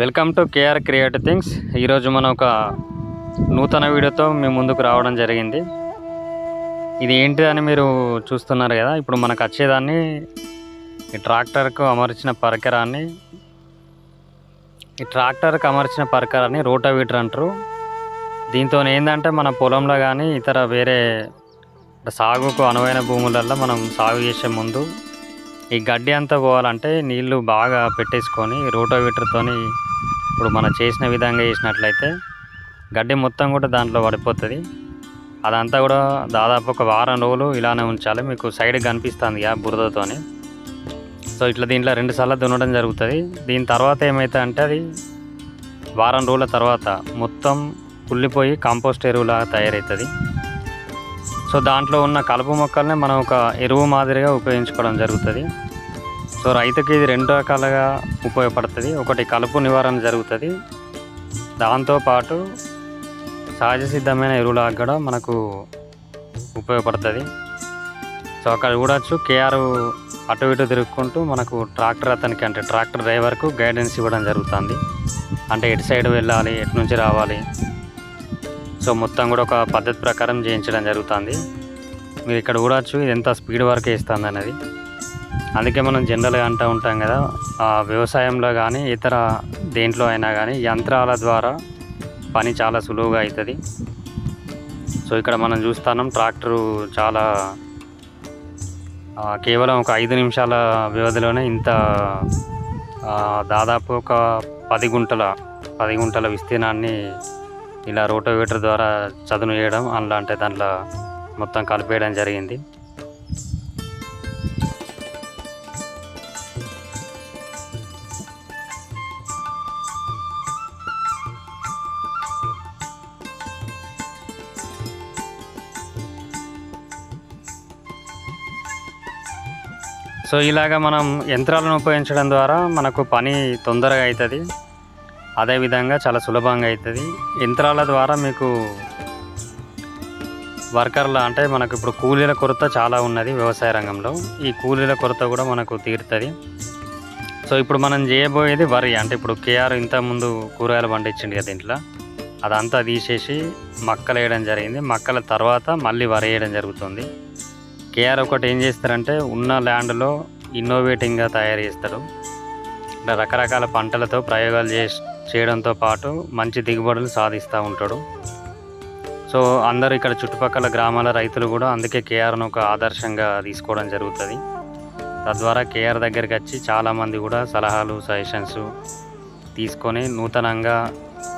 Welcome to KR creative things. ఈరోజు మనం ఒక నూతన వీడియోతో మీ ముందుకు రావడం జరిగింది. ఇది ఏంటి అని మీరు చూస్తున్నారు కదా. ఇప్పుడు మనకు వచ్చేదాన్ని ఈ ట్రాక్టర్కు అమర్చిన పరికరాన్ని రోటావీటర్ అంటారు. దీంతో ఏంటంటే మన పొలంలో కానీ ఇతర వేరే సాగుకు అనువైన భూములలో మనం సాగు చేసే ముందు ఈ గడ్డి అంతా పోవాలంటే నీళ్లు బాగా పెట్టేసుకొని రోటావీటర్తోని ఇప్పుడు మనం చేసిన విధంగా చేసినట్లయితే గడ్డి మొత్తం కూడా దాంట్లో పడిపోతుంది. అదంతా కూడా దాదాపు ఒక వారం రోజులు ఇలానే ఉంచాలి. మీకు సైడ్ కనిపిస్తుంది బురదతోని. సో ఇట్లా దీంట్లో 2 సార్లు దున్నడం జరుగుతుంది. దీని తర్వాత ఏమైతే అంటే అది వారం రోజుల తర్వాత మొత్తం కుళ్ళిపోయి కాంపోస్ట్ ఎరువులాగా తయారవుతుంది. సో దాంట్లో ఉన్న కలుపు మొక్కల్ని మనం ఒక ఎరువు మాదిరిగా ఉపయోగించుకోవడం జరుగుతుంది. సో రైతుకి ఇది 2 రకాలుగా ఉపయోగపడుతుంది. ఒకటి కలుపు నివారణ జరుగుతుంది, దాంతోపాటు సహజ సిద్ధమైన ఎరువులాగా కూడా మనకు ఉపయోగపడుతుంది. సో అక్కడ చూడవచ్చు కేఆర్ అటు ఇటు తిరుగుకుంటూ మనకు ట్రాక్టర్ డ్రైవర్కు గైడెన్స్ ఇవ్వడం జరుగుతుంది. అంటే ఎటు సైడ్ వెళ్ళాలి, ఎటు నుంచి రావాలి, సో మొత్తం కూడా ఒక పద్ధతి ప్రకారం చేయించడం జరుగుతుంది. మీరు ఇక్కడ చూడవచ్చు ఇది ఎంత స్పీడ్ వరకు వేస్తుంది అనేది. అందుకే మనం జనరల్గా అంటూ ఉంటాం కదా, వ్యవసాయంలో కానీ ఇతర దేంట్లో అయినా కానీ యంత్రాల ద్వారా పని చాలా సులువుగా అవుతుంది. సో ఇక్కడ మనం చూస్తున్నాం ట్రాక్టరు చాలా కేవలం ఒక 5 నిమిషాల వ్యవధిలోనే ఇంత దాదాపు ఒక 10 గుంటల విస్తీర్ణాన్ని ఇలా రోటావేటర్ ద్వారా చదును చేయడం అంటే దాంట్లో మొత్తం కలిపేయడం జరిగింది. సో ఇలాగ మనం యంత్రాలను ఉపయోగించడం ద్వారా మనకు పని తొందరగా అవుతుంది, అదేవిధంగా చాలా సులభంగా అవుతుంది. యంత్రాల ద్వారా మీకు వర్కర్ల అంటే మనకు ఇప్పుడు కూలీల కొరత చాలా ఉన్నది వ్యవసాయ రంగంలో. ఈ కూలీల కొరత కూడా మనకు తీరుతుంది. సో ఇప్పుడు మనం చేయబోయేది వరి. అంటే ఇప్పుడు కేఆర్ ఇంతకుముందు కూరగాయలు పండించింది కదా, దీంట్లో అదంతా తీసేసి మక్కలు వేయడం జరిగింది. మక్కల తర్వాత మళ్ళీ వరి వేయడం జరుగుతుంది. కేఆర్ ఒకటి ఏం చేస్తారంటే ఉన్న ల్యాండ్లో ఇన్నోవేటింగ్గా తయారు చేస్తారు. రకరకాల పంటలతో ప్రయోగాలు చేయడంతో పాటు మంచి దిగుబడులు సాధిస్తూ ఉంటాడు. సో అందరూ ఇక్కడ చుట్టుపక్కల గ్రామాల రైతులు కూడా అందుకే కేఆర్ను ఒక ఆదర్శంగా తీసుకోవడం జరుగుతుంది. తద్వారా కేఆర్ దగ్గరికి వచ్చి చాలామంది కూడా సలహాలు సజెషన్స్ తీసుకొని నూతనంగా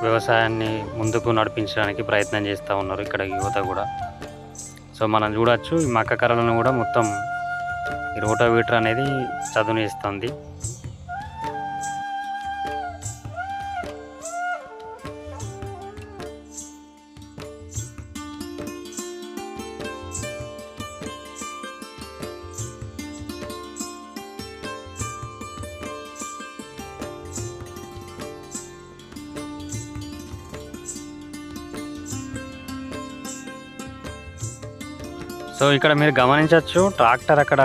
వ్యవసాయాన్ని ముందుకు నడిపించడానికి ప్రయత్నం చేస్తూ ఉన్నారు ఇక్కడ యువత కూడా. సో మనం చూడవచ్చు ఈ మక్క కర్రలను కూడా మొత్తం ఈ రోటావీటర్ అనేది చదును చేస్తుంది. సో ఇక్కడ మీరు గమనించవచ్చు ట్రాక్టర్ అక్కడ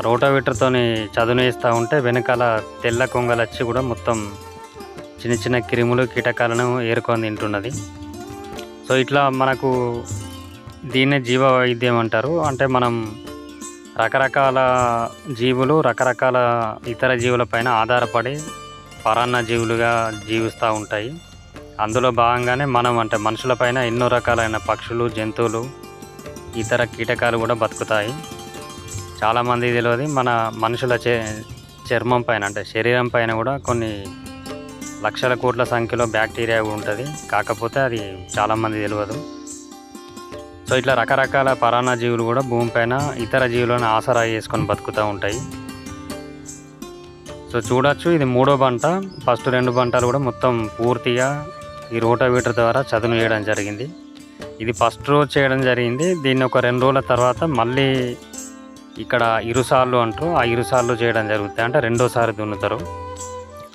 రోటావీటర్తోని చదును వేస్తూ ఉంటే వెనకాల తెల్ల కొంగలు వచ్చి కూడా మొత్తం చిన్న చిన్న క్రిములు కీటకాలను ఏరుకొని తింటున్నది. సో ఇట్లా మనకు దీన్నే జీవ వైద్యం అంటారు. అంటే మనం రకరకాల జీవులు రకరకాల ఇతర జీవులపైన ఆధారపడి పరాన్న జీవులుగా జీవిస్తూ ఉంటాయి. అందులో భాగంగానే మనం అంటే మనుషులపైన ఎన్నో రకాలైన పక్షులు, జంతువులు, ఇతర కీటకాలు కూడా బతుకుతాయి. చాలామంది తెలియదు మన మనుషుల చర్మం పైన అంటే శరీరం పైన కూడా కొన్ని లక్షల కోట్ల సంఖ్యలో బ్యాక్టీరియా ఉంటుంది. కాకపోతే అది చాలామంది తెలియదు. సో ఇట్లా రకరకాల పరాన్న జీవులు కూడా భూమిపైన ఇతర జీవులను ఆసరా చేసుకొని బతుకుతూ ఉంటాయి. సో చూడొచ్చు ఇది 3వ పంట. ఫస్ట్ 2 పంటలు కూడా మొత్తం పూర్తిగా ఈ రోటావీటర్ ద్వారా చదును చేయడం జరిగింది. ఇది ఫస్ట్ రోజు చేయడం జరిగింది. దీన్ని ఒక 2 రోజుల తర్వాత మళ్ళీ ఇక్కడ ఇరుసార్లు అంటారు, ఆ ఇరుసార్లు చేయడం జరుగుతుంది. అంటే 2వసారి దున్నుతారు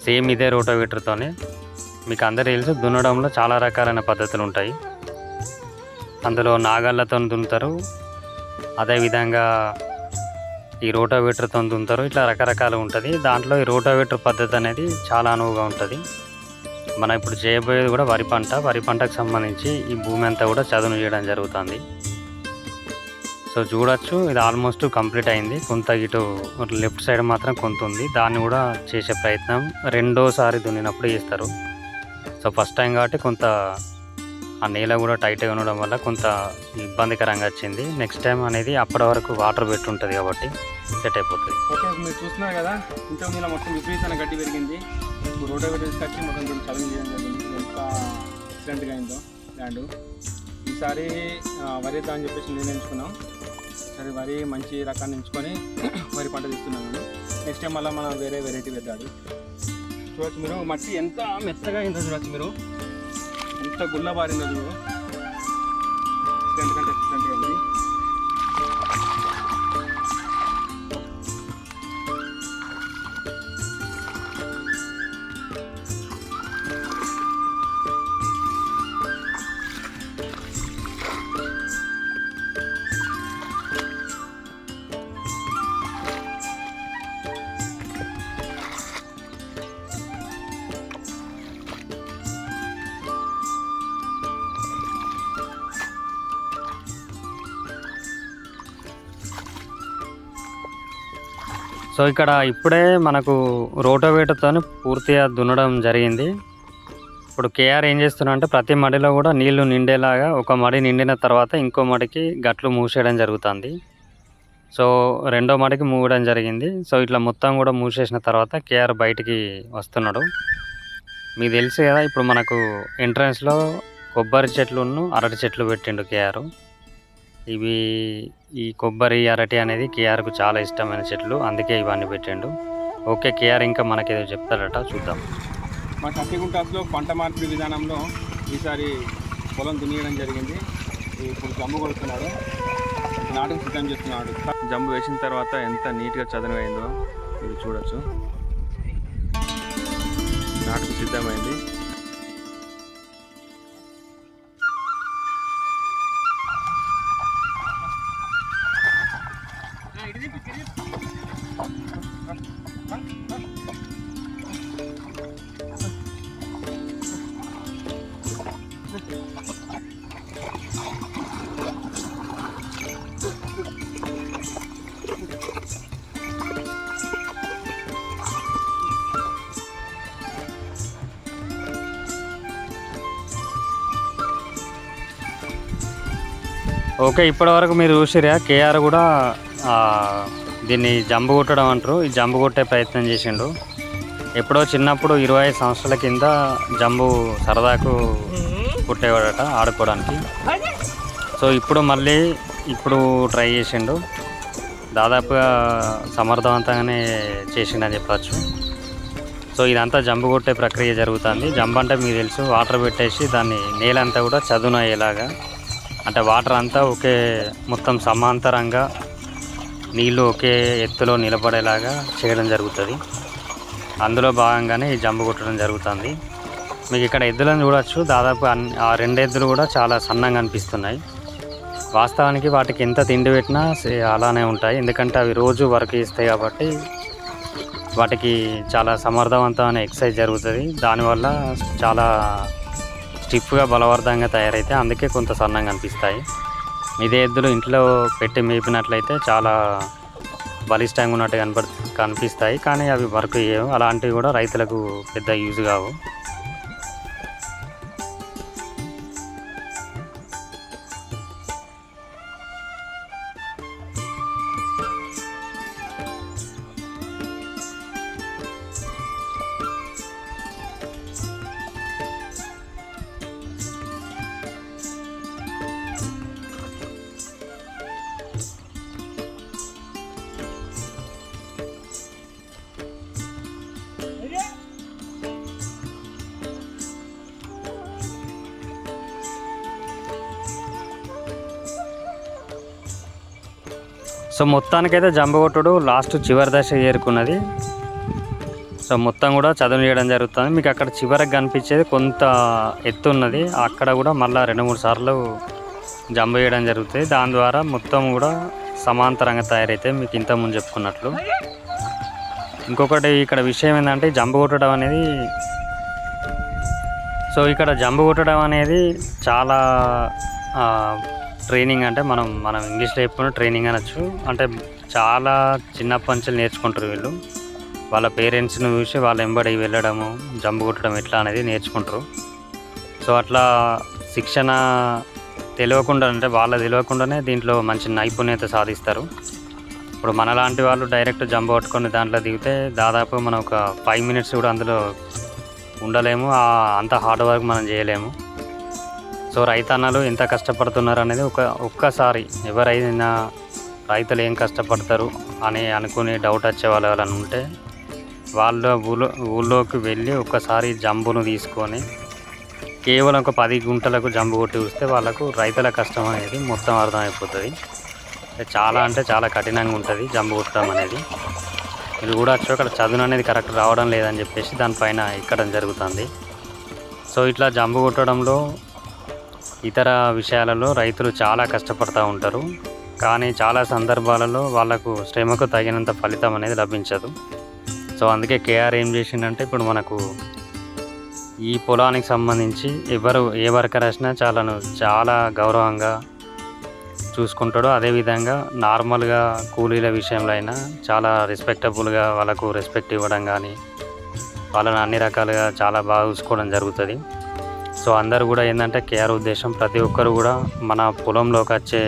సేమ్ ఇదే రోటావీటర్తోనే. మీకు అందరూ తెలుసు దున్నడంలో చాలా రకాలైన పద్ధతులు ఉంటాయి. అందులో నాగళ్ళతో దున్నుతారు, అదేవిధంగా ఈ రోటావేటర్తో దున్నుతారు. ఇట్లా రకరకాలు ఉంటుంది. దాంట్లో ఈ రోటావేటర్ పద్ధతి అనేది చాలా అనువుగా ఉంటుంది. మనం ఇప్పుడు చేయబోయేది కూడా వరి పంటకు సంబంధించి ఈ భూమి అంతా కూడా చదును చేయడం జరుగుతుంది. సో చూడొచ్చు, ఇది ఆల్మోస్ట్ కంప్లీట్ అయింది. కొంత ఇటు లెఫ్ట్ సైడ్ మాత్రం కొంత ఉంది. దాన్ని కూడా చేసే ప్రయత్నం రెండోసారి దున్నినప్పుడు చేస్తారు. సో ఫస్ట్ టైం కాబట్టి కొంత ఆ నేల కూడా టైట్గా ఉండడం వల్ల కొంత ఇబ్బందికరంగా వచ్చింది. నెక్స్ట్ టైం అనేది అప్పటి వరకు వాటర్ పెట్టి ఉంటుంది కాబట్టి సెట్ అయిపోతుంది. ఓకే, మీరు చూస్తున్నారు కదా, ఇంతకు మీద మొత్తం విపరీతమైన గడ్డి పెరిగింది. ఇప్పుడు రోడ్డు తీసుకొచ్చి మొత్తం దీన్ని చదువు చేయడం జరిగింది. ఎంత ఎక్సలెంట్గా అయిందో ల్యాండ్. ఈసారి వరి వేద్దాం అని చెప్పేసి నిర్ణయించుకున్నాం. సరే, వరి మంచి రకాన్ని ఎంచుకొని వరి పంట తీస్తున్నాను. నెక్స్ట్ టైం మళ్ళీ మనం వేరే వెరైటీ పెట్టాలి. చూడవచ్చు మీరు, మట్టి ఎంత మెత్తగా అయిందో చూడవచ్చు మీరు, ఎంత గుల్ల బారిందో చూడు. ఎక్సలెంట్ కంటే ఎక్సలెంట్గా ఉంది. సో ఇక్కడ ఇప్పుడే మనకు రోటోవేటర్తో పూర్తిగా దున్నడం జరిగింది. ఇప్పుడు కేఆర్ ఏం చేస్తున్నా అంటే ప్రతి మడిలో కూడా నీళ్లు నిండేలాగా ఒక మడి నిండిన తర్వాత ఇంకో మడికి గట్లు మూసేయడం జరుగుతుంది. సో రెండో మడికి మూయడం జరిగింది. సో ఇట్లా మొత్తం కూడా మూసేసిన తర్వాత కేఆర్ బయటికి వస్తున్నాడు. మీకు తెలుసు కదా, ఇప్పుడు మనకు ఎంట్రన్స్లో కొబ్బరి చెట్లును అరటి చెట్లు పెట్టిండు కేఆర్. ఇవి ఈ కొబ్బరి అరటి అనేది కేఆర్కు చాలా ఇష్టమైన చెట్లు, అందుకే ఇవన్నీ పెట్టిండు. ఓకే, కేఆర్ ఇంకా మనకేదో చెప్తాడట, చూద్దాం. మా కత్తిగుంటాస్లో పంట మార్పిడి విధానంలో ఈసారి పొలం దున్నియడం జరిగింది. ఇప్పుడు జంబు కొడుతున్నాడు, నాటుకు సిద్ధం చేస్తున్నాడు. జంబు వేసిన తర్వాత ఎంత నీట్గా చదును అయిందో మీరు చూడొచ్చు. నాటుకు సిద్ధమైంది. ఓకే, ఇప్పటి వరకు మీరు చూసిరా, కేఆర్ కూడా దీన్ని జంబు కొట్టడం అంటారు, ఈ జంబు కొట్టే ప్రయత్నం చేసిండు. ఎప్పుడో చిన్నప్పుడు 25 సంవత్సరాల కింద జంబు సరదాకు కొట్టేవాడట ఆడుకోవడానికి. సో ఇప్పుడు మళ్ళీ ట్రై చేసిండు. దాదాపుగా సమర్థవంతంగానే చేసిండని చెప్పచ్చు. సో ఇదంతా జంబు కొట్టే ప్రక్రియ జరుగుతుంది. జంబు అంటే మీకు తెలుసు, వాటర్ పెట్టేసి దాన్ని నేలంతా కూడా చదును అయ్యేలాగా, అంటే వాటర్ అంతా ఒకే మొత్తం సమాంతరంగా నీళ్ళు ఒకే ఎత్తులో నిలబడేలాగా చేయడం జరుగుతుంది. అందులో భాగంగానే ఈ జంబు కొట్టడం జరుగుతుంది. మీకు ఇక్కడ ఎద్దులను చూడవచ్చు. దాదాపు ఆ 2 ఎద్దులు కూడా చాలా సన్నంగా అనిపిస్తున్నాయి. వాస్తవానికి వాటికి ఎంత తిండి పెట్టినా అలానే ఉంటాయి, ఎందుకంటే అవి రోజు వర్క్ చేస్తాయి కాబట్టి వాటికి చాలా సమర్థవంతమైన ఎక్సర్సైజ్ జరుగుతుంది. దానివల్ల చాలా స్టిఫ్గా బలవర్ధంగా తయారైతే అందుకే కొంత సన్నంగా అనిపిస్తాయి. ఇదే ఎద్దులు ఇంట్లో పెట్టి మేపినట్లయితే చాలా బలిష్టంగా ఉన్నట్టు కనిపిస్తాయి, కానీ అవి వర్క్ చేయవు. అలాంటివి కూడా రైతులకు పెద్ద యూజ్ కావు. సో మొత్తానికైతే జంబు కొట్టుడు లాస్ట్ చివరి దశ చేరుకున్నది. సో మొత్తం కూడా చదును చేయడం జరుగుతుంది. మీకు అక్కడ చివరికి కనిపించేది కొంత ఎత్తు ఉన్నది, అక్కడ కూడా మళ్ళీ 2-3 సార్లు జంబు చేయడం జరుగుతుంది. దాని ద్వారా మొత్తం కూడా సమాంతరంగా తయారైతే మీకు ఇంతకుముందు చెప్పుకున్నట్లు. ఇంకొకటి ఇక్కడ విషయం ఏంటంటే జంబు కొట్టడం అనేది, సో ఇక్కడ జంబు కొట్టడం అనేది చాలా ట్రైనింగ్, అంటే మనం ఇంగ్లీష్లో చెప్పుకున్న ట్రైనింగ్ అనొచ్చు. అంటే చాలా చిన్నప్పటి నుంచి నేర్చుకుంటారు వీళ్ళు. వాళ్ళ పేరెంట్స్ని చూసి వాళ్ళ వెంబడి వెళ్ళడము, జంబు కొట్టడం ఎట్లా అనేది నేర్చుకుంటారు. సో అట్లా శిక్షణ తెలియకుండా, అంటే వాళ్ళ తెలియకుండానే దీంట్లో మంచి నైపుణ్యత సాధిస్తారు. ఇప్పుడు మనలాంటి వాళ్ళు డైరెక్ట్ జంబు కొట్టుకొని దాంట్లో దిగితే దాదాపు మనం ఒక 5 మినిట్స్ కూడా అందులో ఉండలేము, అంత హార్డ్ వర్క్ మనం చేయలేము. సో రైతన్నలు ఎంత కష్టపడుతున్నారు అనేది ఒక్కసారి ఎవరైనా రైతులు ఏం కష్టపడతారు అని అనుకుని డౌట్ వచ్చే వాళ్ళని ఉంటే వాళ్ళ ఊళ్ళోకి వెళ్ళి ఒక్కసారి జంబును తీసుకొని కేవలం ఒక 10 గుంటలకు జంబు కొట్టి చూస్తే వాళ్ళకు రైతుల కష్టం అనేది మొత్తం అర్థమైపోతుంది. చాలా అంటే చాలా కఠినంగా ఉంటుంది జంబు కొట్టడం అనేది. ఇది కూడా అక్కడ చదును అనేది కరెక్ట్ రావడం లేదని చెప్పేసి దానిపైన ఎక్కడం జరుగుతుంది. సో ఇట్లా జంబు కొట్టడంలో ఇతర విషయాలలో రైతులు చాలా కష్టపడుతూ ఉంటారు, కానీ చాలా సందర్భాలలో వాళ్ళకు శ్రమకు తగినంత ఫలితం అనేది లభించదు. సో అందుకే కేఆర్ ఏం చేసిందంటే, ఇప్పుడు మనకు ఈ పొలానికి సంబంధించి ఏ వర్కర్ వచ్చినా చాలా గౌరవంగా చూసుకుంటాడు. అదేవిధంగా నార్మల్గా కూలీల విషయంలో అయినా చాలా రెస్పెక్టబుల్గా వాళ్ళకు రెస్పెక్ట్ ఇవ్వడం కానీ, వాళ్ళని అన్ని రకాలుగా చాలా బాగా చూసుకోవడం జరుగుతుంది. సో అందరూ కూడా ఏంటంటే కేఆర్ ఉద్దేశం ప్రతి ఒక్కరు కూడా మన పొలంలోకి వచ్చే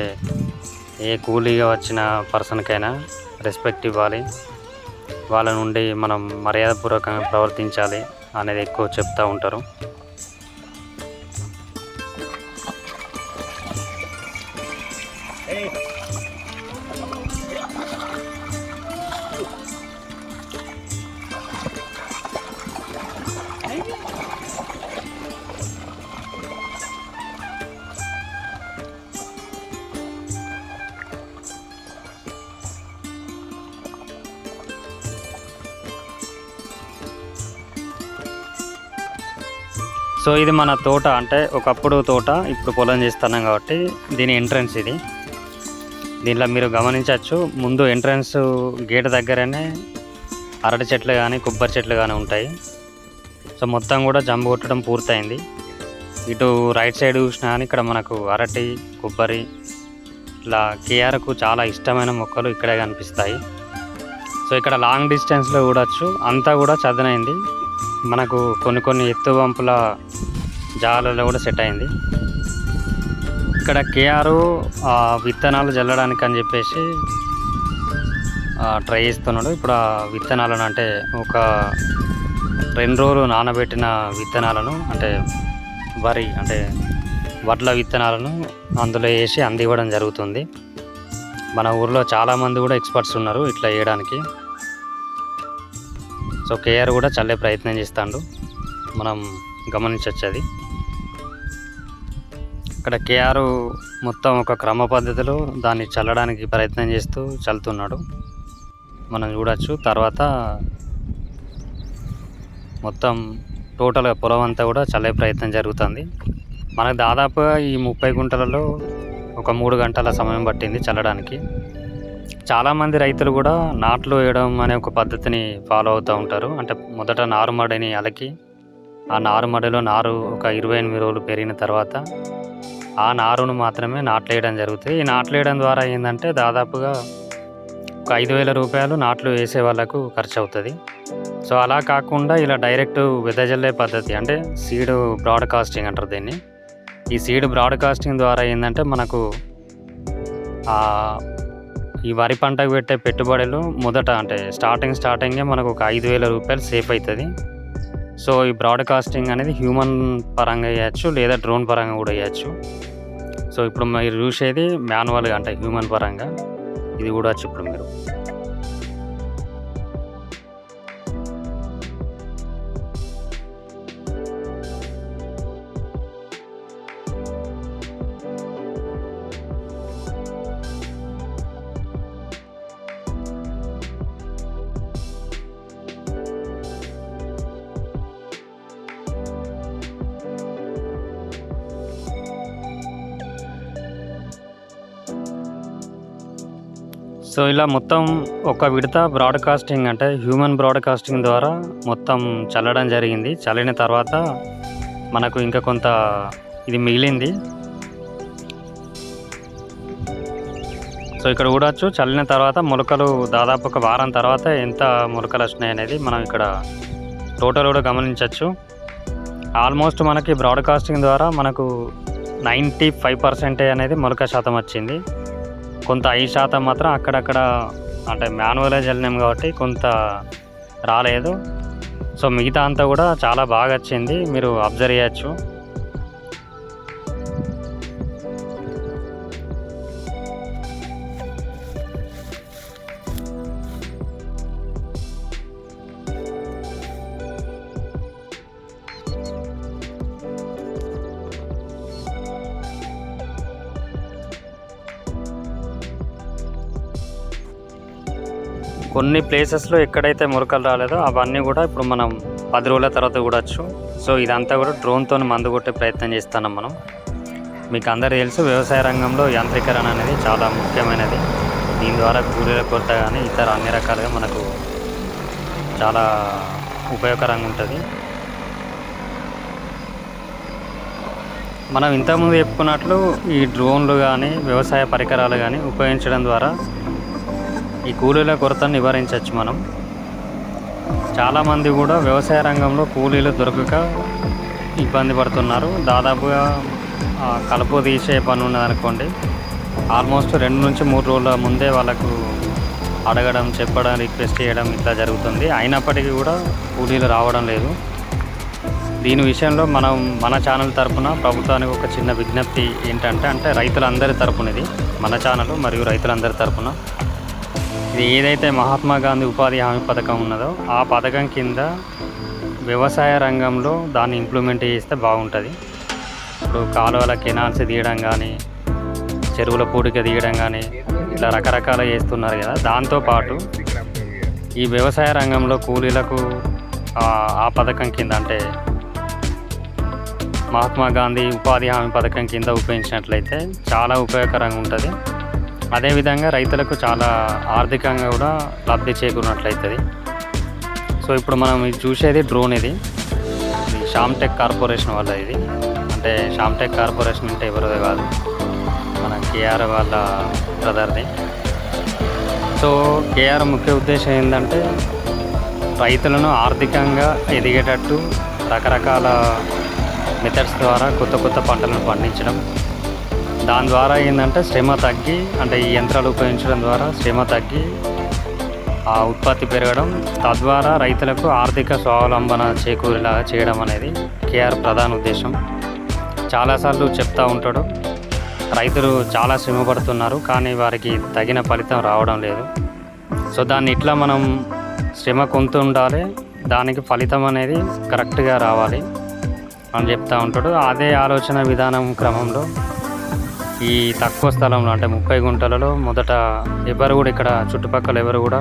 ఏ కూలీగా వచ్చిన పర్సన్కైనా రెస్పెక్ట్ ఇవ్వాలి, వాళ్ళ నుండి మనం మర్యాదపూర్వకంగా ప్రవర్తించాలి అనేది ఎక్కువ చెప్తూ ఉంటారు. సో ఇది మన తోట, అంటే ఒకప్పుడు తోట, ఇప్పుడు పొలం చేస్తున్నాం కాబట్టి దీని ఎంట్రన్స్ ఇది. దీనిలో మీరు గమనించవచ్చు, ముందు ఎంట్రన్స్ గేట్ దగ్గరనే అరటి చెట్లు కానీ కొబ్బరి చెట్లు కానీ ఉంటాయి. సో మొత్తం కూడా జంబు కొట్టడం పూర్తయింది. ఇటు రైట్ సైడ్ చూసినా కానీ ఇక్కడ మనకు అరటి, కొబ్బరి, ఇట్లా కేఆర్కు చాలా ఇష్టమైన మొక్కలు ఇక్కడే కనిపిస్తాయి. సో ఇక్కడ లాంగ్ డిస్టెన్స్లో చూడవచ్చు, అంతా కూడా చదునైంది. మనకు కొన్ని ఎత్తు వంపుల జాలలో కూడా సెట్ అయింది. ఇక్కడ కేఆర్ విత్తనాలు జల్లడానికి అని చెప్పేసి ట్రై చేస్తున్నాడు. ఇప్పుడు ఆ విత్తనాలను, అంటే ఒక 2 రోజులు నానబెట్టిన విత్తనాలను, అంటే వరి అంటే వడ్ల విత్తనాలను అందులో వేసి అందివ్వడం జరుగుతుంది. మన ఊర్లో చాలామంది కూడా ఎక్స్పర్ట్స్ ఉన్నారు ఇట్లా వేయడానికి. సో కేఆర్ కూడా చల్లే ప్రయత్నం చేస్తాడు, మనం గమనించవచ్చు అది. ఇక్కడ కేఆర్ మొత్తం ఒక క్రమ పద్ధతిలో దాన్ని చల్లడానికి ప్రయత్నం చేస్తూ చల్లుతున్నాడు, మనం చూడవచ్చు. తర్వాత మొత్తం టోటల్గా పొలం అంతా కూడా చల్లే ప్రయత్నం జరుగుతుంది. మనకు దాదాపుగా ఈ 30 గుంటలలో ఒక 3 గంటల సమయం పట్టింది చల్లడానికి. చాలామంది రైతులు కూడా నాట్లు వేయడం అనే ఒక పద్ధతిని ఫాలో అవుతూ ఉంటారు. అంటే మొదట నారుమడిని అలకి, ఆ నారుమడిలో నారు ఒక 28 రోజులు పెరిగిన తర్వాత ఆ నారును మాత్రమే నాట్లు వేయడం జరుగుతుంది. ఈ నాట్లు వేయడం ద్వారా ఏంటంటే దాదాపుగా ఒక 5,000 రూపాయలు నాట్లు వేసే వాళ్ళకు ఖర్చు అవుతుంది. సో అలా కాకుండా ఇలా డైరెక్ట్ వెదజల్లే పద్ధతి, అంటే సీడ్ బ్రాడ్కాస్టింగ్ అంటారు దీన్ని. ఈ సీడ్ బ్రాడ్కాస్టింగ్ ద్వారా ఏంటంటే మనకు ఈ వరి పంటకు పెట్టే పెట్టుబడులు మొదట, అంటే స్టార్టింగే మనకు ఒక 5,000 రూపాయలు సేఫ్ అవుతుంది. సో ఈ బ్రాడ్కాస్టింగ్ అనేది హ్యూమన్ పరంగా వేయచ్చు, లేదా డ్రోన్ పరంగా కూడా వేయచ్చు. సో ఇప్పుడు మీరు చూసేది మాన్యువల్గా, అంటే హ్యూమన్ పరంగా ఇది కూడా వచ్చు ఇప్పుడు మీరు. సో ఇలా మొత్తం ఒక విడత బ్రాడ్కాస్టింగ్ అంటే హ్యూమన్ బ్రాడ్కాస్టింగ్ ద్వారా మొత్తం చల్లడం జరిగింది. చల్లిన తర్వాత మనకు ఇంకా కొంత ఇది మిగిలింది. సో ఇక్కడ చూడవచ్చు చల్లిన తర్వాత మొలకలు దాదాపు ఒక వారం తర్వాత ఎంత మొలకలు వచ్చినాయి అనేది మనం ఇక్కడ టోటల్ కూడా గమనించవచ్చు. ఆల్మోస్ట్ మనకి బ్రాడ్కాస్టింగ్ ద్వారా మనకు 95% అనేది మొలక శాతం వచ్చింది. కొంత 5% మాత్రం అక్కడక్కడ అంటే మాన్యువల్గా చల్లినాం కాబట్టి కొంత రాలేదు. సో మిగతా అంతా కూడా చాలా బాగా వచ్చింది, మీరు అబ్జర్వ్ చేయొచ్చు. కొన్ని ప్లేసెస్లో ఎక్కడైతే మొలకలు రాలేదో అవన్నీ కూడా ఇప్పుడు మనం 10 రోజుల తర్వాత చూడవచ్చు. సో ఇదంతా కూడా డ్రోన్తో మందు కొట్టే ప్రయత్నం చేస్తున్నాం మనం. మీకు అందరూ తెలుసు వ్యవసాయ రంగంలో యాంత్రీకరణ అనేది చాలా ముఖ్యమైనది. దీని ద్వారా కూలీల కొరత కానీ ఇతర అన్ని రకాలుగా మనకు చాలా ఉపయోగకరంగా ఉంటుంది. మనం ఇంతకుముందు చెప్పుకున్నట్లు ఈ డ్రోన్లు కానీ వ్యవసాయ పరికరాలు కానీ ఉపయోగించడం ద్వారా ఈ కూలీల కొరతను నివారించవచ్చు మనం. చాలామంది కూడా వ్యవసాయ రంగంలో కూలీలు దొరకక ఇబ్బంది పడుతున్నారు. దాదాపుగా కలుపు తీసే పని ఉన్నదనుకోండి, ఆల్మోస్ట్ 2 నుంచి 3 రోజుల ముందే వాళ్ళకు అడగడం, చెప్పడం, రిక్వెస్ట్ చేయడం ఇట్లా జరుగుతుంది. అయినప్పటికీ కూడా కూలీలు రావడం లేదు. దీని విషయంలో మనం మన ఛానల్ తరపున ప్రభుత్వానికి ఒక చిన్న విజ్ఞప్తి ఏంటంటే, రైతులందరి తరపున ఇది మన ఛానల్ మరియు రైతులందరి తరపున ఇది ఏదైతే మహాత్మా గాంధీ ఉపాధి హామీ పథకం ఉన్నదో ఆ పథకం కింద వ్యవసాయ రంగంలో దాన్ని ఇంప్లిమెంట్ చేస్తే బాగుంటుంది. ఇప్పుడు కాలువల కెనాల్స్ తీయడం కానీ, చెరువుల పూడిక తీయడం కానీ ఇట్లా రకరకాల చేస్తున్నారు కదా. దాంతోపాటు ఈ వ్యవసాయ రంగంలో కూలీలకు ఆ పథకం కింద అంటే మహాత్మా గాంధీ ఉపాధి హామీ పథకం కింద ఉపయోగించినట్లయితే చాలా ఉపయోగకరంగా ఉంటుంది. అదేవిధంగా రైతులకు చాలా ఆర్థికంగా కూడా లబ్ధి చేకూరినట్లయితుంది. సో ఇప్పుడు మనం ఇది చూసేది డ్రోన్. ఇది శ్యామ్టెక్ కార్పొరేషన్ వల్ల ఇది అంటే శ్యామ్టెక్ కార్పొరేషన్ అంటే ఎవరిదో కాదు, మన కేఆర్ వాళ్ళ బ్రదర్ది. సో కేఆర్ ముఖ్య ఉద్దేశం ఏంటంటే రైతులను ఆర్థికంగా ఎదిగేటట్టు రకరకాల మెథడ్స్ ద్వారా కొత్త కొత్త పంటలను పండించడం. దాని ద్వారా ఏంటంటే శ్రమ తగ్గి అంటే ఈ యంత్రాలు ఉపయోగించడం ద్వారా శ్రమ తగ్గి ఆ ఉత్పత్తి పెరగడం, తద్వారా రైతులకు ఆర్థిక స్వావలంబన చేకూరేలాగా చేయడం అనేది కేఆర్ ప్రధాన ఉద్దేశం. చాలాసార్లు చెప్తూ ఉంటాడు, రైతులు చాలా శ్రమ పడుతున్నారు కానీ వారికి తగిన ఫలితం రావడం లేదు. సో దాన్ని ఇట్లా మనం శ్రమ కొంత ఉండాలి, దానికి ఫలితం అనేది కరెక్ట్గా రావాలి అని చెప్తూ ఉంటాడు. అదే ఆలోచన విధానం క్రమంలో ఈ తక్కువ స్థలంలో అంటే 30 గుంటలలో మొదట ఎవరు కూడా ఇక్కడ చుట్టుపక్కల ఎవరు కూడా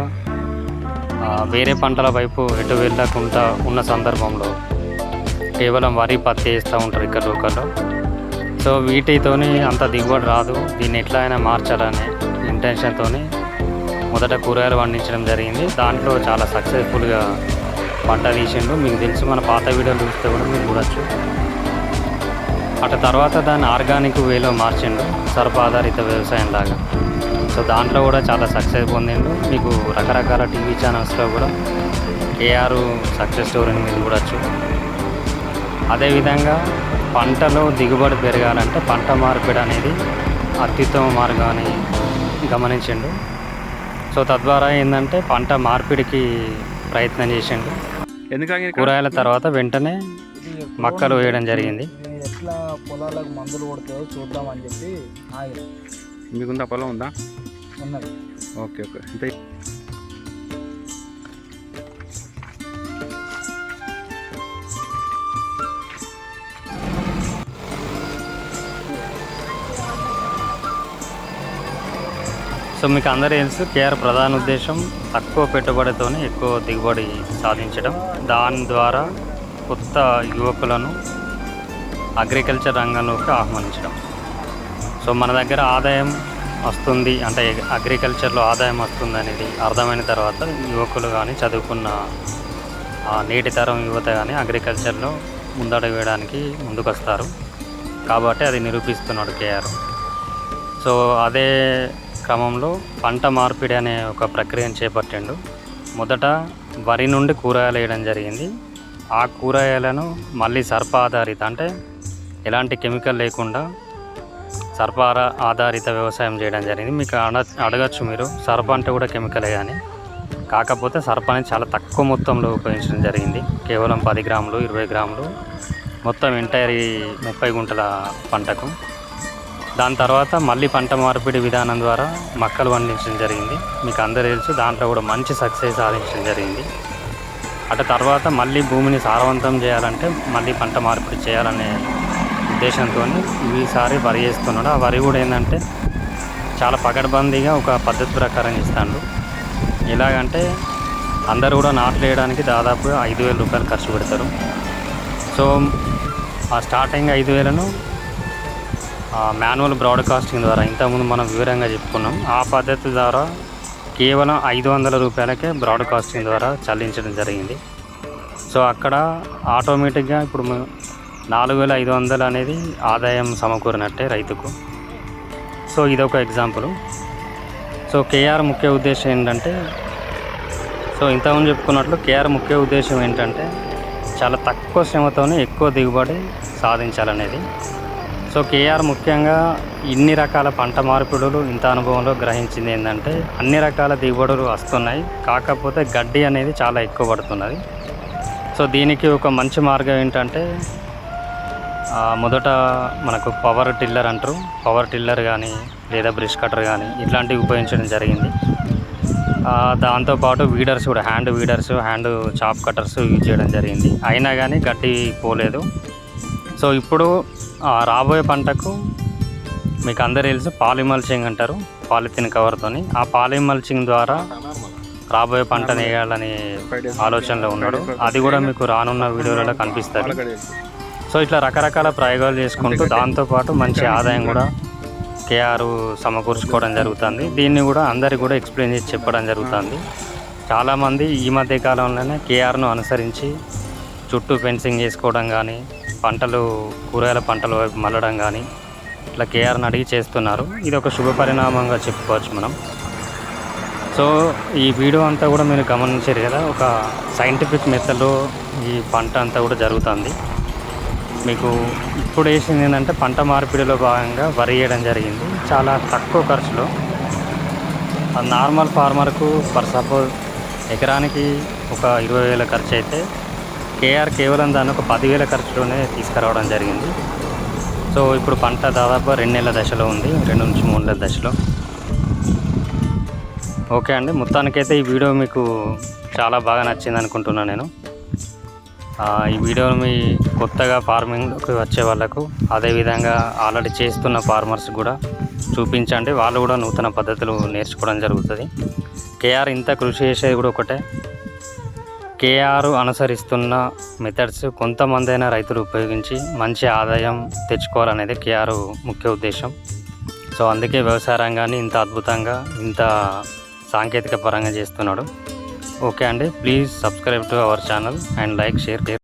వేరే పంటల వైపు ఎటు వెళ్ళకుండా ఉన్న సందర్భంలో కేవలం వరి, పత్తి వేస్తూ ఉంటారు ఇక్కడ లోకల్లో. సో వీటితోని అంత దిగుబడి రాదు, దీన్ని ఎట్లా అయినా మార్చాలనే ఇంటెన్షన్తో మొదట కూరగాయలు పండించడం జరిగింది. దాంట్లో చాలా సక్సెస్ఫుల్గా పంట తీసిండు. మీకు తెలుసు, మన పాత వీడియోలు చూస్తే కూడా మీరు చూడొచ్చు. అటు తర్వాత దాన్ని ఆర్గానిక్ వేలో మార్చిండు, సర్ప ఆధారిత వ్యవసాయం లాగా. సో దాంట్లో కూడా చాలా సక్సెస్ పొందిండు. మీకు రకరకాల టీవీ ఛానల్స్లో కూడా కేఆర్ సక్సెస్ స్టోరీని మీరు చూడొచ్చు. అదేవిధంగా పంటలో దిగుబడి పెరగాలంటే పంట మార్పిడి అనేది అత్యుత్తమ మార్గాన్ని గమనించిండు. సో తద్వారా ఏంటంటే పంట మార్పిడికి ప్రయత్నం చేసిండు. ఎందుకంటే కూరగాయల తర్వాత వెంటనే మక్కలు వేయడం జరిగింది. ఎట్లా పొలాలకు మందులు కొడతాయో చూద్దామని చెప్పి ఆగి. మీకుందా పొలం ఉందా? ఉన్నది. Okay okay. అంటే సో మీకు అందరూ తెలుసు, కేఆర్ ప్రధాన ఉద్దేశం తక్కువ పెట్టుబడితోనే ఎక్కువ దిగుబడి సాధించడం. దాని ద్వారా కొత్త యువకులను అగ్రికల్చర్ రంగంలోకి ఆహ్వానించడం. సో మన దగ్గర ఆదాయం వస్తుంది, అంటే అగ్రికల్చర్లో ఆదాయం వస్తుంది అనేది అర్థమైన తర్వాత యువకులు కానీ చదువుకున్న నేటి తరం యువత కానీ అగ్రికల్చర్లో ముందడుగు వేయడానికి ముందుకొస్తారు. కాబట్టి అది నిరూపిస్తున్నాడు కేఆర్. సో అదే క్రమంలో పంట మార్పిడి అనే ఒక ప్రక్రియను చేపట్టిండు. మొదట వరి నుండి కూరగాయలు వేయడం జరిగింది. ఆ కూరగాయలను మళ్ళీ సర్ప ఆధారిత, అంటే ఎలాంటి కెమికల్ లేకుండా సర్ప ఆధారిత వ్యవసాయం చేయడం జరిగింది. మీకు అడగచ్చు మీరు, సర్ప అంటే కూడా కెమికలే కానీ, కాకపోతే సర్పని చాలా తక్కువ మొత్తంలో ఉపయోగించడం జరిగింది. కేవలం 10 గ్రాములు 20 గ్రాములు మొత్తం ఎంటైర్ 30 గుంటల పంటకు. దాని తర్వాత మళ్ళీ పంట మార్పిడి విధానం ద్వారా మొక్కలు పండించడం జరిగింది. మీకు అందరూ తెలుసు, దాంట్లో కూడా మంచి సక్సెస్ సాధించడం జరిగింది. అటు తర్వాత మళ్ళీ భూమిని సారవంతం చేయాలంటే మళ్ళీ పంట మార్పిడి చేయాలనే ఉద్దేశంతో ఈసారి వరి వేస్తున్నాడు. ఆ వరి కూడా ఏంటంటే చాలా పకడ్బందీగా ఒక పద్ధతి ప్రకారం ఇస్తాడు. ఎలాగంటే అందరూ కూడా నాట్లు వేయడానికి దాదాపు 5,000 రూపాయలు ఖర్చు పెడతారు. సో ఆ స్టార్టింగ్ 5,000ను మాన్యువల్ బ్రాడ్కాస్టింగ్ ద్వారా ఇంతకుముందు మనం వివరంగా చెప్పుకున్నాం. ఆ పద్ధతి ద్వారా కేవలం 500 రూపాయలకే బ్రాడ్కాస్టింగ్ ద్వారా చెల్లించడం జరిగింది. సో అక్కడ ఆటోమేటిక్గా ఇప్పుడు 4,500 అనేది ఆదాయం సమకూరినట్టే రైతుకు. సో ఇదొక ఎగ్జాంపుల్. సో కేఆర్ ముఖ్య ఉద్దేశం ఏంటంటే, సో ఇంతకుముందు చెప్పుకున్నట్లు కేఆర్ ముఖ్య ఉద్దేశం ఏంటంటే చాలా తక్కువ శ్రమతోనే ఎక్కువ దిగుబడి సాధించాలనేది. సో కేఆర్ ముఖ్యంగా ఇన్ని రకాల పంట మార్పిడులు ఇంత అనుభవంలో గ్రహించింది ఏంటంటే, అన్ని రకాల దిగుబడులు వస్తున్నాయి, కాకపోతే గడ్డి అనేది చాలా ఎక్కువ పడుతున్నది. సో దీనికి ఒక మంచి మార్గం ఏంటంటే, మొదట మనకు పవర్ టిల్లర్ అంటారు, పవర్ టిల్లర్ కానీ లేదా బ్రష్ కటర్ కానీ ఇట్లాంటివి ఉపయోగించడం జరిగింది. దాంతోపాటు వీడర్స్ కూడా, hand weeders, hand chop cutters use చేయడం జరిగింది. అయినా కానీ గడ్డి పోలేదు. సో ఇప్పుడు రాబోయే పంటకు మీకు అందరూ తెలుసు పాలిమల్చింగ్ అంటారు, పాలిథిన్ కవర్తోని. ఆ పాలిమల్చింగ్ ద్వారా రాబోయే పంటను వేయాలని ఆలోచనలో ఉన్నాడు. అది కూడా మీకు రానున్న వీడియోలలో కనిపిస్తుంది. సో ఇట్లా రకరకాల ప్రయోగాలు చేసుకుంటూ దాంతోపాటు మంచి ఆదాయం కూడా కేఆర్ సమకూర్చుకోవడం జరుగుతుంది. దీన్ని కూడా అందరికి కూడా ఎక్స్ప్లెయిన్ చేసి చెప్పడం జరుగుతుంది. చాలామంది ఈ మధ్య కాలంలోనే కేఆర్ను అనుసరించి చుట్టూ ఫెన్సింగ్ చేసుకోవడం కానీ, కూరగాయల పంటల వైపు మళ్ళడం కానీ ఇట్లా కేఆర్ని అడిగి చేస్తున్నారు. ఇది ఒక శుభ పరిణామంగా చెప్పుకోవచ్చు మనం. సో ఈ వీడియో అంతా కూడా మీరు గమనించారు కదా, ఒక సైంటిఫిక్ మెథడ్లో ఈ పంట అంతా కూడా జరుగుతుంది. మీకు ఇప్పుడు వేసింది ఏంటంటే పంట మార్పిడిలో భాగంగా వరి వేయడం జరిగింది చాలా తక్కువ ఖర్చులో. నార్మల్ ఫార్మర్కు సపోజ్ ఎకరానికి ఒక 20,000 ఖర్చు అయితే కేఆర్ కేవలం దాన్ని ఒక 10,000 ఖర్చులోనే తీసుకురావడం జరిగింది. సో ఇప్పుడు పంట దాదాపు 2 నెలల దశలో ఉంది, 2 నుంచి 3 నెలల దశలో. ఓకే అండి, మొత్తానికైతే ఈ వీడియో మీకు చాలా బాగా నచ్చింది అనుకుంటున్నాను నేను. ఈ వీడియోని మీ కొత్తగా ఫార్మింగ్లోకి వచ్చే వాళ్ళకు, అదేవిధంగా ఆల్రెడీ చేస్తున్న ఫార్మర్స్ కూడా చూపించండి. వాళ్ళు కూడా నూతన పద్ధతులు నేర్చుకోవడం జరుగుతుంది. కేఆర్ ఇంత కృషి చేసేది కూడా ఒకటే, కేఆర్ అనుసరిస్తున్న మెథడ్స్ కొంతమంది అయినా రైతులు ఉపయోగించి మంచి ఆదాయం తెచ్చుకోవాలనేది కేఆర్ ముఖ్య ఉద్దేశం. సో అందుకే వ్యవసాయ రంగాన్ని ఇంత అద్భుతంగా, ఇంత సాంకేతిక పరంగా చేస్తున్నాడు. ఓకే అండి, please subscribe to our channel and like, share.